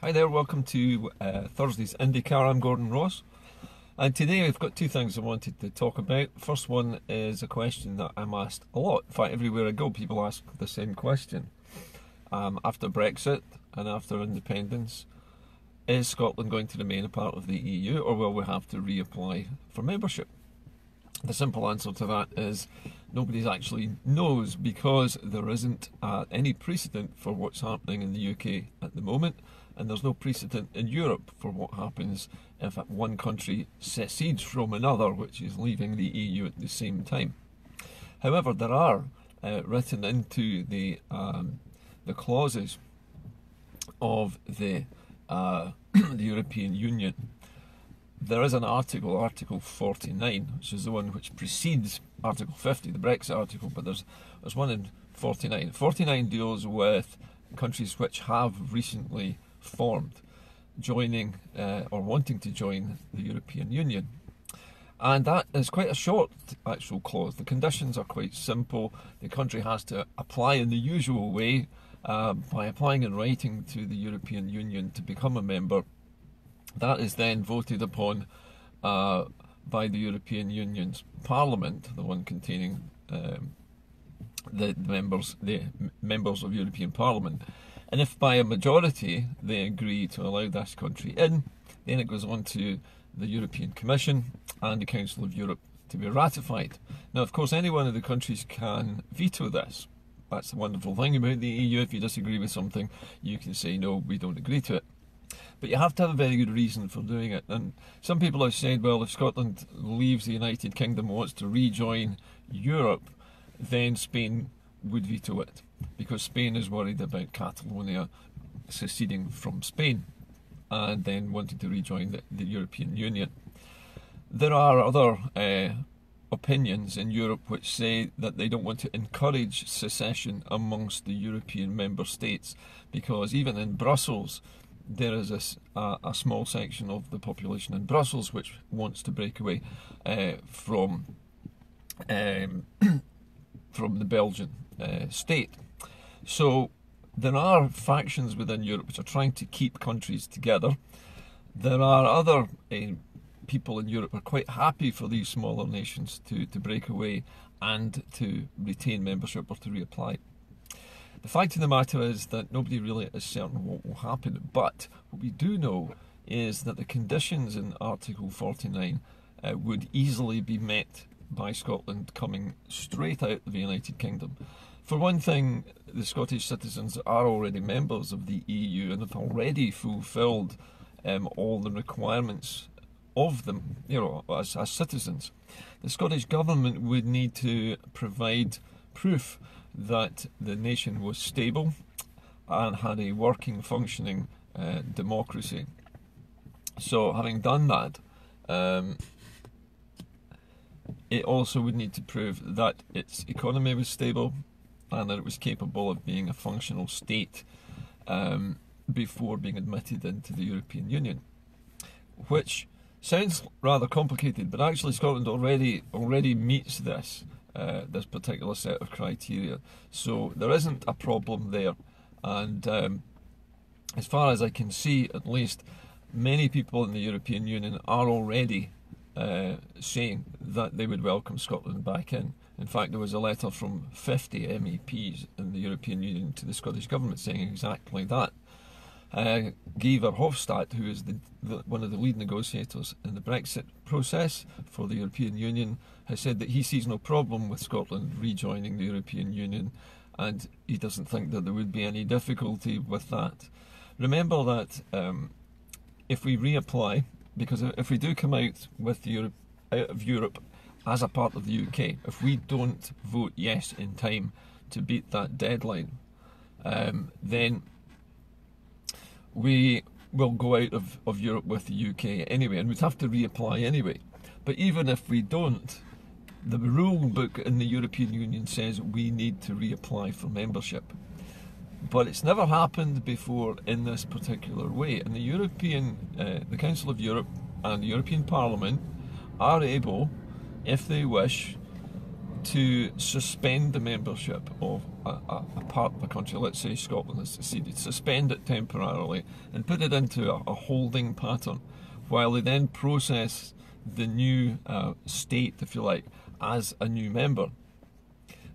Hi there, welcome to Thursday's Indycar. I'm Gordon Ross, and today I've got two things I wanted to talk about. First one is a question that I'm asked a lot. In fact, everywhere I go, people ask the same question. After Brexit and after independence, is Scotland going to remain a part of the EU, or will we have to reapply for membership? The simple answer to that is nobody actually knows, because there isn't any precedent for what's happening in the UK at the moment, and there's no precedent in Europe for what happens if one country secedes from another, which is leaving the EU at the same time. However, there are written into the clauses of the the European Union. There is an article, Article 49, which is the one which precedes Article 50, the Brexit article, but there's one in 49. 49 deals with countries which have recently formed, joining or wanting to join the European Union. And that is quite a short actual clause. The conditions are quite simple. The country has to apply in the usual way by applying in writing to the European Union to become a member. That is then voted upon by the European Union's Parliament, the one containing the members of European Parliament. And if by a majority they agree to allow this country in, then it goes on to the European Commission and the Council of Europe to be ratified. Now, of course, any one of the countries can veto this. That's the wonderful thing about the EU. If you disagree with something, you can say, no, we don't agree to it. But you have to have a very good reason for doing it. And some people have said, well, if Scotland leaves the United Kingdom and wants to rejoin Europe, then Spain would veto it, because Spain is worried about Catalonia seceding from Spain and then wanting to rejoin the European Union. There are other opinions in Europe which say that they don't want to encourage secession amongst the European member states, because even in Brussels, there is a small section of the population in Brussels which wants to break away from the Belgian state. So there are factions within Europe which are trying to keep countries together. There are other people in Europe who are quite happy for these smaller nations to break away and to retain membership or to reapply. The fact of the matter is that nobody really is certain what will happen, but what we do know is that the conditions in Article 49 would easily be met by Scotland coming straight out of the United Kingdom. For one thing, the Scottish citizens are already members of the EU and have already fulfilled all the requirements of them, as citizens. The Scottish Government would need to provide proof that the nation was stable and had a working, functioning democracy. So, having done that, it also would need to prove that its economy was stable and that it was capable of being a functional state before being admitted into the European Union, which sounds rather complicated, but actually Scotland already meets this particular set of criteria, so there isn't a problem there. And as far as I can see, at least, many people in the European Union are already saying that they would welcome Scotland back in. In fact, there was a letter from 50 MEPs in the European Union to the Scottish Government saying exactly that. Guy Verhofstadt, who is one of the lead negotiators in the Brexit process for the European Union, has said that he sees no problem with Scotland rejoining the European Union, and he doesn't think that there would be any difficulty with that. Remember that if we reapply, because if we do come out of Europe as a part of the UK, if we don't vote yes in time to beat that deadline, then we will go out of Europe with the UK anyway, and we'd have to reapply anyway. But even if we don't, the rule book in the European Union says we need to reapply for membership. But it's never happened before in this particular way. And the Council of Europe and the European Parliament are able, if they wish, to suspend the membership of a part of the country, let's say Scotland has seceded, suspend it temporarily and put it into a holding pattern while they then process the new state, if you like, as a new member.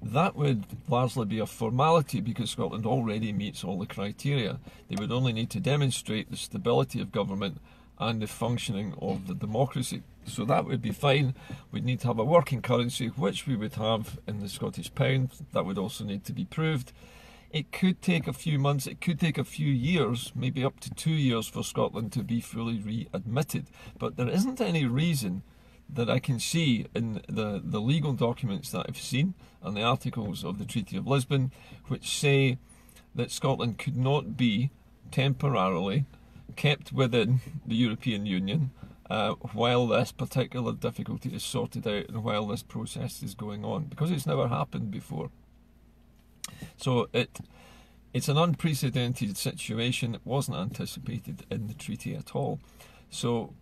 That would largely be a formality because Scotland already meets all the criteria. They would only need to demonstrate the stability of government and the functioning of the democracy. So that would be fine. We'd need to have a working currency, which we would have in the Scottish pound. That would also need to be proved. It could take a few months, it could take a few years, maybe up to 2 years for Scotland to be fully readmitted. But there isn't any reason that I can see in the legal documents that I've seen and the articles of the Treaty of Lisbon which say that Scotland could not be temporarily kept within the European Union while this particular difficulty is sorted out and while this process is going on, because it's never happened before. So it's an unprecedented situation. It wasn't anticipated in the treaty at all. So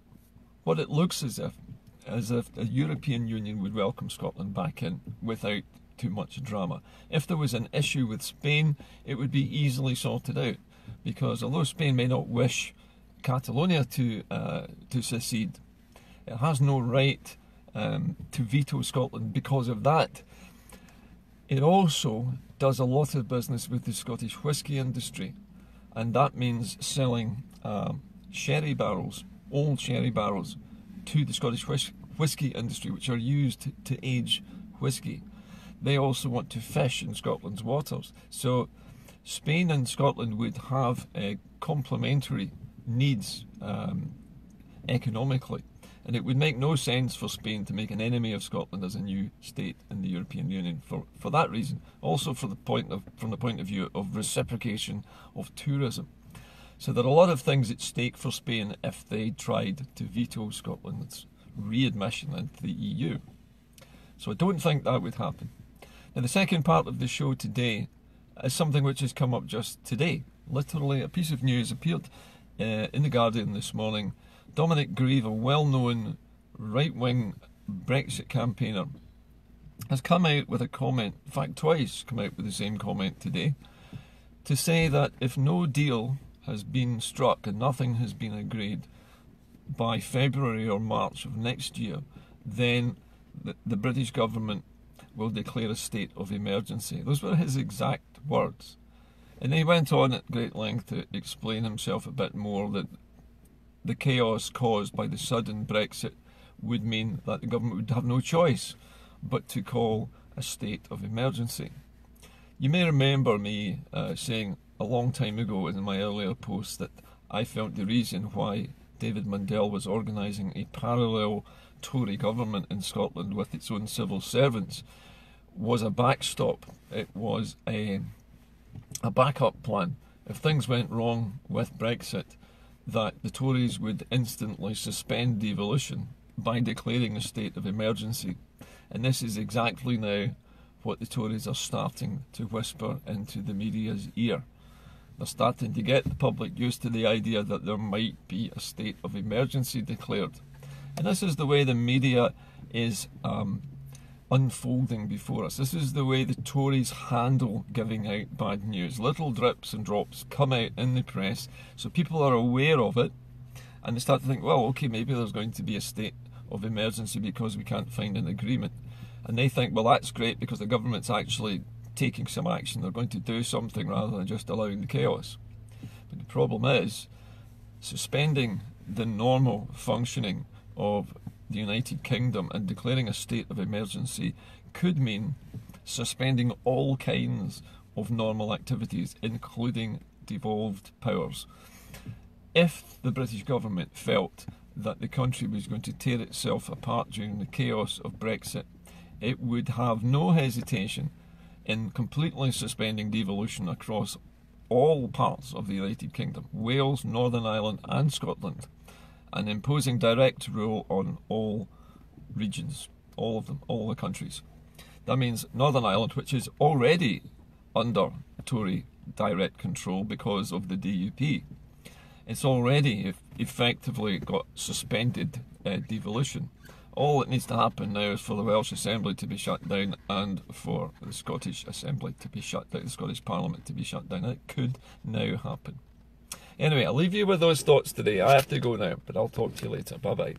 what it looks as if the European Union would welcome Scotland back in without too much drama. If there was an issue with Spain, it would be easily sorted out, because although Spain may not wish Catalonia to secede, it has no right to veto Scotland because of that. It also does a lot of business with the Scottish whisky industry, and that means selling sherry barrels, old sherry barrels, to the Scottish whisky industry, which are used to age whisky. They also want to fish in Scotland's waters. So Spain and Scotland would have complementary needs economically, and it would make no sense for Spain to make an enemy of Scotland as a new state in the European Union for that reason. Also from the point of view of reciprocation of tourism. So there are a lot of things at stake for Spain if they tried to veto Scotland's readmission into the EU. So I don't think that would happen. Now the second part of the show today is something which has come up just today. Literally a piece of news appeared in The Guardian this morning. Dominic Grieve, a well-known right-wing Brexit campaigner, has come out with a comment, in fact twice come out with the same comment today, to say that if no deal has been struck and nothing has been agreed by February or March of next year, then the British government will declare a state of emergency. Those were his exact words. And he went on at great length to explain himself a bit more, that the chaos caused by the sudden Brexit would mean that the government would have no choice but to call a state of emergency. You may remember me saying a long time ago in my earlier post that I felt the reason why David Mundell was organising a parallel Tory government in Scotland with its own civil servants was a backstop. It was a backup plan. If things went wrong with Brexit, that the Tories would instantly suspend devolution by declaring a state of emergency. And this is exactly now what the Tories are starting to whisper into the media's ear. They're starting to get the public used to the idea that there might be a state of emergency declared. And this is the way the media is unfolding before us. This is the way the Tories handle giving out bad news. Little drips and drops come out in the press, so people are aware of it, and they start to think, well, okay, maybe there's going to be a state of emergency because we can't find an agreement. And they think, well, that's great because the government's actually taking some action. They're going to do something rather than just allowing the chaos. But the problem is, suspending the normal functioning of the United Kingdom and declaring a state of emergency could mean suspending all kinds of normal activities, including devolved powers. If the British government felt that the country was going to tear itself apart during the chaos of Brexit, it would have no hesitation in completely suspending devolution across all parts of the United Kingdom, Wales, Northern Ireland and Scotland, and imposing direct rule on all regions, all of them, all the countries. That means Northern Ireland, which is already under Tory direct control because of the DUP, it's already effectively got suspended devolution. All that needs to happen now is for the Welsh Assembly to be shut down and for the Scottish Assembly to be shut down, the Scottish Parliament to be shut down. It could now happen. Anyway, I'll leave you with those thoughts today. I have to go now, but I'll talk to you later. Bye-bye.